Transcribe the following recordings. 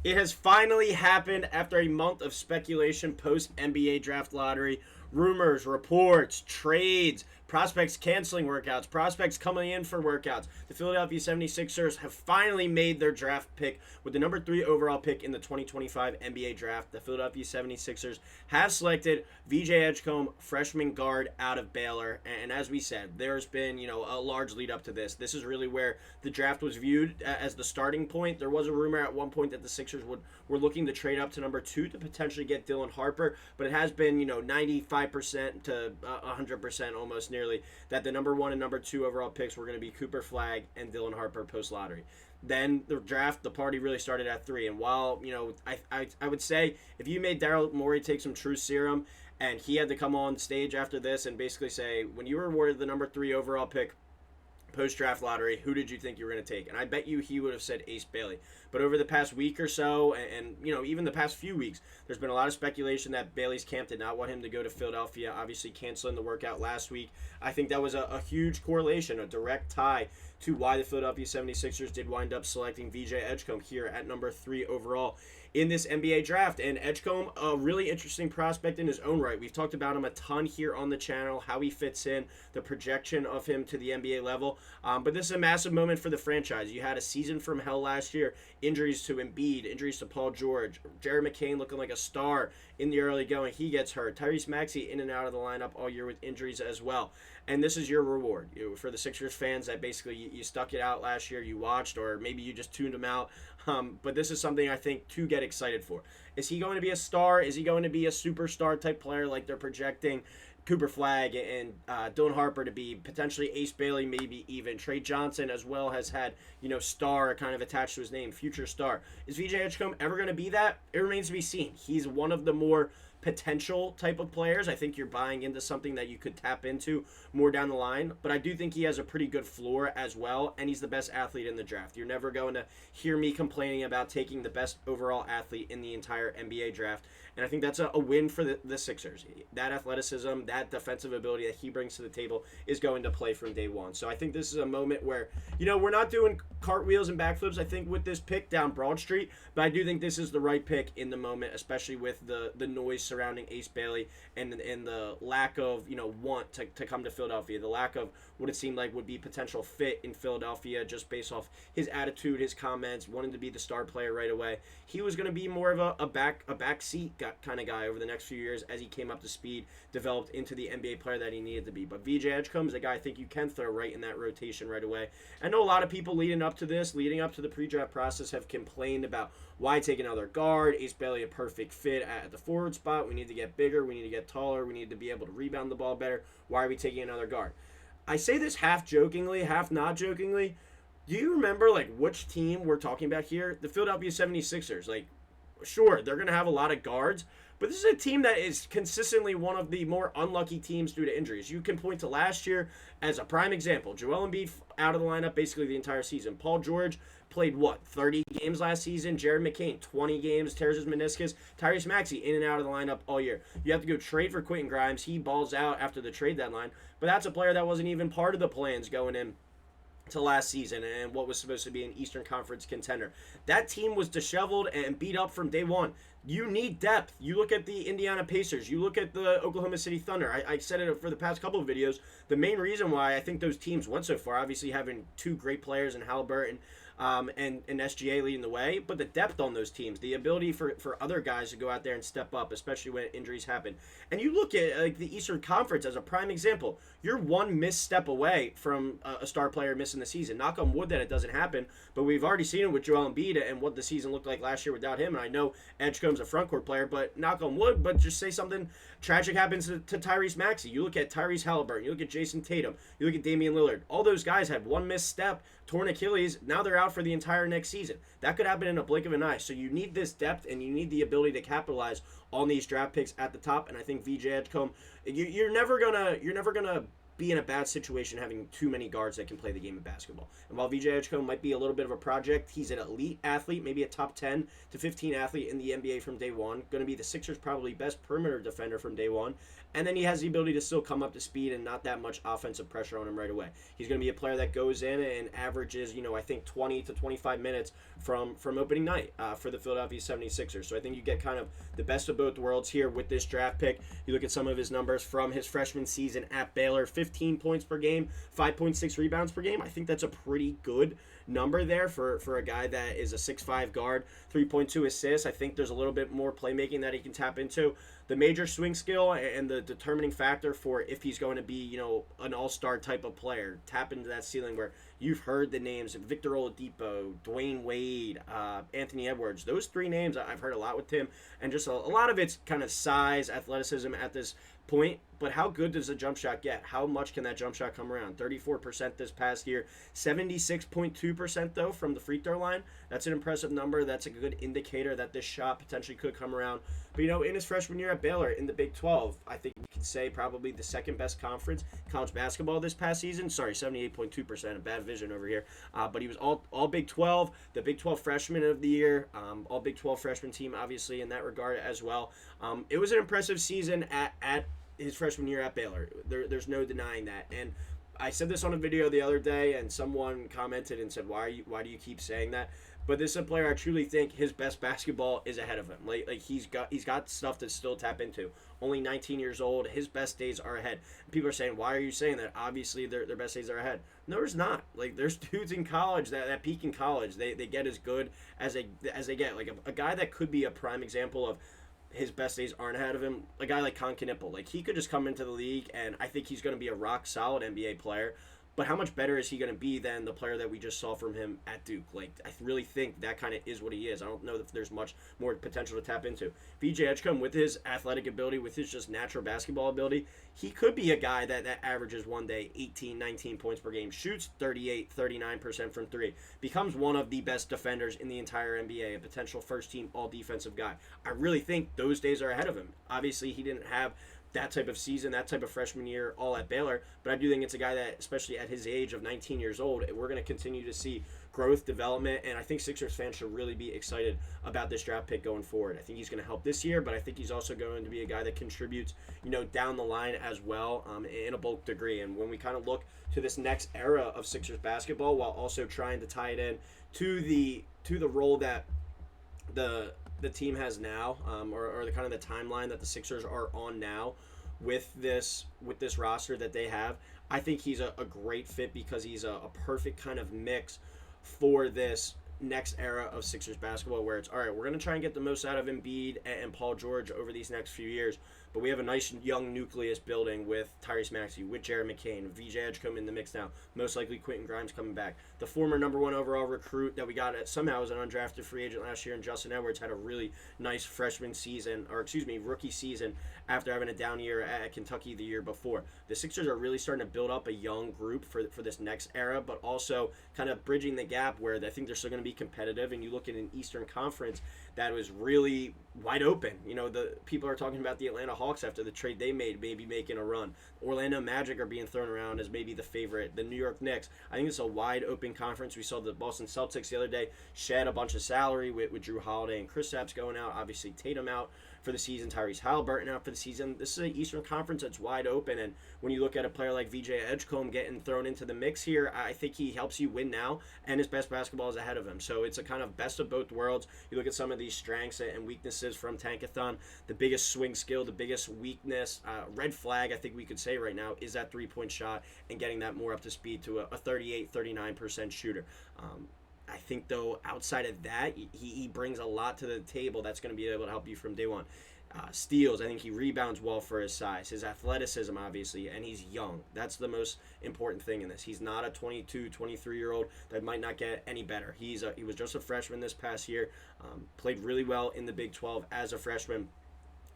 It has finally happened after a month of speculation post NBA draft lottery. Rumors, reports, trades, prospects canceling workouts, prospects coming in for workouts. The Philadelphia 76ers have finally made their draft pick with the number 3 overall pick in the 2025 NBA draft. The Philadelphia 76ers have selected VJ Edgecombe, freshman guard out of Baylor. And as we said, there's been, a large lead up to this. This is really where the draft was viewed as the starting point. There was a rumor at one point that the Sixers were looking to trade up to number 2 to potentially get Dylan Harper, but it has been, 95% to 100% almost nearly that the number 1 and number 2 overall picks were going to be Cooper Flagg and Dylan Harper post lottery. Then the draft, the party really started at 3. And while, I would say if you made Daryl Morey take some truth serum and he had to come on stage after this and basically say, when you were awarded the number 3 overall pick post-draft lottery, who did you think you were going to take? And I bet you he would have said Ace Bailey. But over the past week or so, and even the past few weeks, there's been a lot of speculation that Bailey's camp did not want him to go to Philadelphia, obviously canceling the workout last week. I think that was a huge correlation, a direct tie to why the Philadelphia 76ers did wind up selecting VJ Edgecombe here at number 3 overall in this NBA draft. And Edgecombe, a really interesting prospect in his own right. We've talked about him a ton here on the channel, how he fits in, the projection of him to the NBA level. But this is a massive moment for the franchise. You had a season from hell last year, injuries to Embiid, injuries to Paul George, Jerry McCain looking like a star in the early going. He gets hurt. Tyrese Maxey in and out of the lineup all year with injuries as well. And this is your reward for the Sixers fans that basically you stuck it out last year, you watched, or maybe you just tuned him out. But this is something I think to get excited for. Is he going to be a star? Is he going to be a superstar type player like they're projecting Cooper Flagg and Dylan Harper to be, potentially Ace Bailey, maybe even Trey Johnson as well has had, star kind of attached to his name, future star. Is VJ Edgecombe ever going to be that? It remains to be seen. He's one of the more potential type of players. I think you're buying into something that you could tap into more down the line, but I do think he has a pretty good floor as well, and he's the best athlete in the draft. You're never going to hear me complaining about taking the best overall athlete in the entire NBA draft, and I think that's a win for the Sixers. That athleticism, that defensive ability that he brings to the table is going to play from day one. So I think this is a moment where, we're not doing cartwheels and backflips, I think, with this pick down Broad Street, but I do think this is the right pick in the moment, especially with the noise surrounding Ace Bailey and the lack of want to come to Philadelphia, the lack of what it seemed like would be potential fit in Philadelphia just based off his attitude, his comments, wanting to be the star player right away. He was going to be more of a back seat kind of guy over the next few years as he came up to speed, developed into the NBA player that he needed to be. But VJ Edgecombe is a guy I think you can throw right in that rotation right away. I know a lot of people leading up to the pre-draft process, have complained about why take another guard. Ace Bailey a perfect fit at the forward spot. We need to get bigger. We need to get taller. We need to be able to rebound the ball better. Why are we taking another guard? I say this half jokingly, half not jokingly. Do you remember which team we're talking about here? The Philadelphia 76ers. Sure, they're going to have a lot of guards, but this is a team that is consistently one of the more unlucky teams due to injuries. You can point to last year as a prime example. Joel Embiid out of the lineup basically the entire season. Paul George played, 30 games last season? Jared McCain, 20 games, tears his meniscus. Tyrese Maxey in and out of the lineup all year. You have to go trade for Quentin Grimes. He balls out after the trade deadline, but that's a player that wasn't even part of the plans going in to last season and what was supposed to be an Eastern Conference contender. That team was disheveled and beat up from day one. You need depth. You look at the Indiana Pacers. You look at the Oklahoma City Thunder. I said it for the past couple of videos. The main reason why I think those teams went so far, obviously having two great players in Halliburton and SGA leading the way, but the depth on those teams, the ability for other guys to go out there and step up, especially when injuries happen. And you look at the Eastern Conference as a prime example. You're one misstep away from a star player missing the season. Knock on wood that it doesn't happen, but we've already seen it with Joel Embiid and what the season looked like last year without him. And I know Edgecombe's a front court player, but knock on wood, but just say something tragic happens to Tyrese Maxey. You look at Tyrese Halliburton, you look at Jason Tatum, you look at Damian Lillard. All those guys had one misstep, torn Achilles, now they're out for the entire next season. That could happen in a blink of an eye. So you need this depth and you need the ability to capitalize on these draft picks at the top. And I think VJ Edgecombe, you're never gonna be in a bad situation having too many guards that can play the game of basketball. And while VJ Edgecombe might be a little bit of a project, he's an elite athlete, maybe a top 10 to 15 athlete in the NBA from day one. Going to be the Sixers' probably best perimeter defender from day one. And then he has the ability to still come up to speed and not that much offensive pressure on him right away. He's going to be a player that goes in and averages, I think 20 to 25 minutes from opening night for the Philadelphia 76ers. So I think you get kind of the best of both worlds here with this draft pick. You look at some of his numbers from his freshman season at Baylor, 15 points per game, 5.6 rebounds per game. I think that's a pretty good number there for a guy that is a 6'5 guard, 3.2 assists. I think there's a little bit more playmaking that he can tap into. The major swing skill and the determining factor for if he's going to be, an all-star type of player, tap into that ceiling where you've heard the names of Victor Oladipo, Dwayne Wade, Anthony Edwards. Those three names I've heard a lot with him, and just a lot of it's kind of size, athleticism at this point. But how good does the jump shot get? How much can that jump shot come around? 34% this past year, 76.2% though from the free throw line. That's an impressive number. That's a good indicator that this shot potentially could come around. But in his freshman year at Baylor in the Big 12, I think we can say probably the second best conference college basketball this past season. Sorry, 78.2%, a bad vision over here. But he was all Big 12, the Big 12 freshman of the year, all Big 12 freshman team obviously in that regard as well. It was an impressive season at his freshman year at Baylor. There's no denying that. And I said this on a video the other day, and someone commented and said, why do you keep saying that? But this is a player I truly think his best basketball is ahead of him. Like he's got stuff to still tap into. Only 19 years old, his best days are ahead. People are saying, why are you saying that? Obviously their best days are ahead. No, there's not. Like there's dudes in college that peak in college. They get as good as they get. Like a guy that could be a prime example of his best days aren't ahead of him. A guy like Con Knipple, like he could just come into the league, and I think he's going to be a rock solid NBA player. But how much better is he going to be than the player that we just saw from him at Duke? Like, I really think that kind of is what he is. I don't know if there's much more potential to tap into. VJ Edgecombe, with his athletic ability, with his just natural basketball ability, he could be a guy that averages one day 18, 19 points per game, shoots 38, 39% from three, becomes one of the best defenders in the entire NBA, a potential first-team all-defensive guy. I really think those days are ahead of him. Obviously, he didn't have that type of season, that type of freshman year all at Baylor, but I do think it's a guy that, especially at his age of 19 years old, we're going to continue to see growth, development, and I think Sixers fans should really be excited about this draft pick going forward. I think he's going to help this year, but I think he's also going to be a guy that contributes, down the line as well, in a bulk degree. And when we kind of look to this next era of Sixers basketball, while also trying to tie it in to the role that the team has now, or the kind of the timeline that the Sixers are on now with this roster that they have, I think he's a great fit because he's a perfect kind of mix for this next era of Sixers basketball, where it's all right, we're going to try and get the most out of Embiid and Paul George over these next few years, but we have a nice young nucleus building with Tyrese Maxey, with Jared McCain, VJ Edgecombe in the mix now, most likely Quentin Grimes coming back. The former #1 overall recruit that we got somehow as an undrafted free agent last year, and Justin Edwards had a really nice rookie season after having a down year at Kentucky the year before. The Sixers are really starting to build up a young group for this next era, but also kind of bridging the gap where I think they're still going to be competitive. And you look at an Eastern Conference that was really wide open. The people are talking about the Atlanta Hawks after the trade they made, maybe making a run. Orlando Magic are being thrown around as maybe the favorite. The New York Knicks. I think it's a wide open conference. We saw the Boston Celtics the other day shed a bunch of salary with Drew Holiday and Kristaps going out. Obviously Tatum out for the season, Tyrese Halliburton out for the season. This is an Eastern Conference that's wide open, and when you look at a player like VJ Edgecombe getting thrown into the mix here, I think he helps you win now, and his best basketball is ahead of him. So it's a kind of best of both worlds. You look at some of these strengths and weaknesses from Tankathon. The biggest swing skill, the biggest weakness, red flag, I think we could say right now, is that three-point shot and getting that more up to speed to a 38, 39% shooter. I think, though, outside of that, he brings a lot to the table that's going to be able to help you from day one. Steals, I think he rebounds well for his size. His athleticism, obviously, and he's young. That's the most important thing in this. He's not a 22, 23-year-old that might not get any better. He was just a freshman this past year, played really well in the Big 12 as a freshman.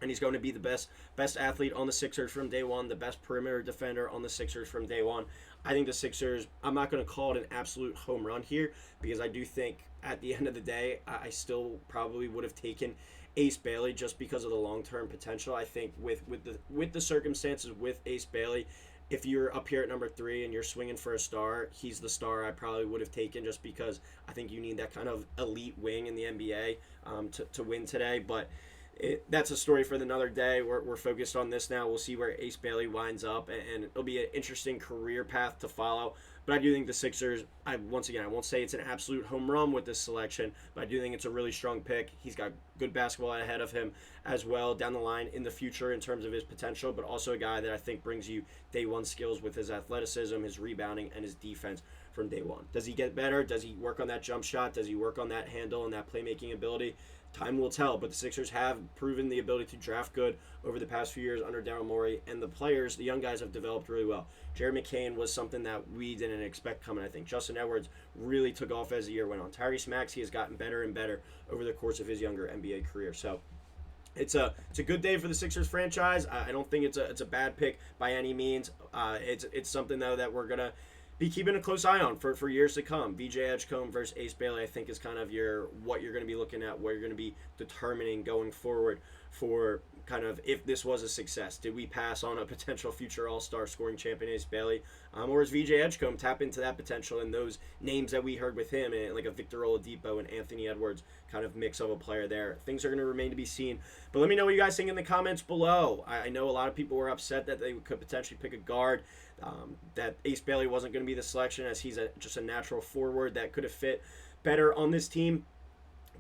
And he's going to be the best athlete on the Sixers from day one, the best perimeter defender on the Sixers from day one. I think the Sixers, I'm not going to call it an absolute home run here, because I do think at the end of the day, I still probably would have taken Ace Bailey just because of the long-term potential. I think with the circumstances with Ace Bailey, if you're up here at number 3 and you're swinging for a star, he's the star I probably would have taken, just because I think you need that kind of elite wing in the NBA to win today. But that's a story for another day. We're focused on this now. We'll see where Ace Bailey winds up, and it'll be an interesting career path to follow. But I do think the Sixers, once again, I won't say it's an absolute home run with this selection, but I do think it's a really strong pick. He's got good basketball ahead of him as well down the line in the future in terms of his potential, but also a guy that I think brings you day one skills with his athleticism, his rebounding, and his defense from day one. Does he get better? Does he work on that jump shot? Does he work on that handle and that playmaking ability? Time will tell, but the Sixers have proven the ability to draft good over the past few years under Daryl Morey, and the players, the young guys, have developed really well. Jared McCain was something that we didn't expect coming, I think. Justin Edwards really took off as the year went on. Tyrese Maxey has gotten better and better over the course of his younger NBA career. So it's a good day for the Sixers franchise. I don't think it's a bad pick by any means. It's something, though, that we're gonna be keeping a close eye on for years to come. VJ Edgecombe versus Ace Bailey, I think, is kind of what you're going to be looking at, what you're going to be determining going forward for kind of if this was a success. Did we pass on a potential future All-Star scoring champion Ace Bailey? Or is VJ Edgecombe tap into that potential and those names that we heard with him, and like a Victor Oladipo and Anthony Edwards kind of mix of a player there? Things are going to remain to be seen. But let me know what you guys think in the comments below. I know a lot of people were upset that they could potentially pick a guard, that Ace Bailey wasn't going to be the selection, as he's just a natural forward that could have fit better on this team.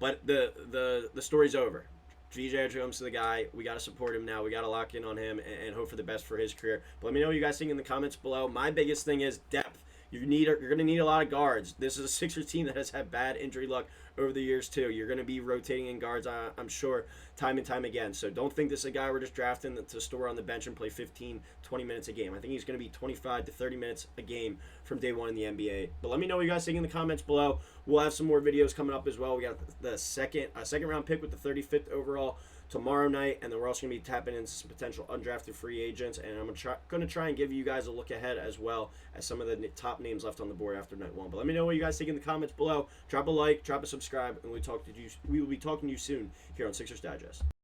But the story's over. VJ Edgecombe's the guy. We got to support him now. We got to lock in on him and hope for the best for his career. But let me know what you guys think in the comments below. My biggest thing is depth. You're going to need a lot of guards. This is a Sixers team that has had bad injury luck over the years too. You're going to be rotating in guards, I'm sure, time and time again. So don't think this is a guy we're just drafting to store on the bench and play 15, 20 minutes a game. I think he's going to be 25 to 30 minutes a game from day one in the NBA. But let me know what you guys think in the comments below. We'll have some more videos coming up as well. We got the second round pick with the 35th overall tomorrow night, and then we're also going to be tapping into some potential undrafted free agents, and I'm going to try and give you guys a look ahead as well as some of the top names left on the board after night one. But let me know what you guys think in the comments below. Drop a like, drop a subscribe, and we will be talking to you soon here on Sixers Digest.